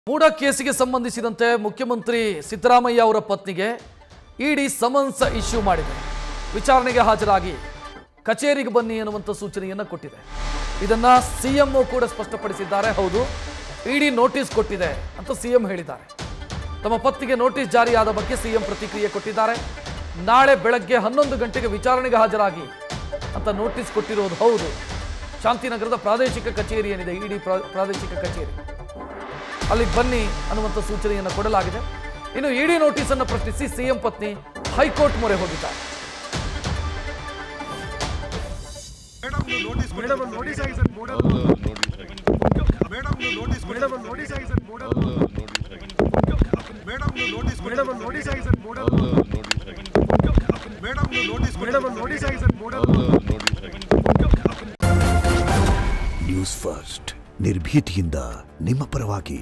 ಮೂಡ ಕೇಸಿಗೆ ಸಂಬಂಧಿಸಿದಂತೆ ಮುಖ್ಯಮಂತ್ರಿ ಸಿದ್ದರಾಮಯ್ಯ ಅವರ ಪತ್ನಿಗೆ ಇಡಿ ಸಮನ್ಸ್ ಇಶ್ಯೂ ಮಾಡಿದೆ. ವಿಚಾರಣೆಗೆ ಹಾಜರಾಗಿ ಕಚೇರಿಗೆ ಬನ್ನಿ ಎನ್ನುವಂತ ಸೂಚನೆಯನ್ನು ಕೊಟ್ಟಿದೆ. ಇದನ್ನ ಸಿಎಂ ಕೂಡ ಸ್ಪಷ್ಟಪಡಿಸಿದ್ದಾರೆ. ಹೌದು, ಇಡಿ ನೋಟಿಸ್ ಕೊಟ್ಟಿದೆ ಅಂತ ಸಿಎಂ ಹೇಳಿದ್ದಾರೆ. ತಮ್ಮ ಪತ್ನಿಗೆ ನೋಟಿಸ್ ಜಾರಿಯಾದ ಬಗ್ಗೆ ಸಿಎಂ ಪ್ರತಿಕ್ರಿಯೆ ಕೊಟ್ಟಿದ್ದಾರೆ. ನಾಳೆ ಬೆಳಗ್ಗೆ 11 ಗಂಟೆಗೆ ವಿಚಾರಣೆಗೆ ಹಾಜರಾಗಿ ಅಂತ ನೋಟಿಸ್ ಕೊಟ್ಟಿರೋದು ಹೌದು. ಶಾಂತಿನಗರದ ಪ್ರಾದೇಶಿಕ ಕಚೇರಿ ಏನಿದೆ, ಇಡಿ ಪ್ರಾದೇಶಿಕ ಕಚೇರಿ, ಅಲ್ಲಿಗೆ ಬನ್ನಿ ಅನ್ನುವಂಥ ಸೂಚನೆಯನ್ನು ಕೊಡಲಾಗಿದೆ. ಇನ್ನು ಇಡಿ ನೋಟಿಸ್ ಅನ್ನು ಪ್ರಶ್ನಿಸಿ ಸಿಎಂ ಪತ್ನಿ ಹೈಕೋರ್ಟ್ ಮೊರೆ ಹೋಗಿದ್ದಾರೆ. ನ್ಯೂಸ್ ಫಸ್ಟ್ ನಿರ್ಭೀತಿಯಿಂದ ನಿಮ್ಮ ಪರವಾಗಿ.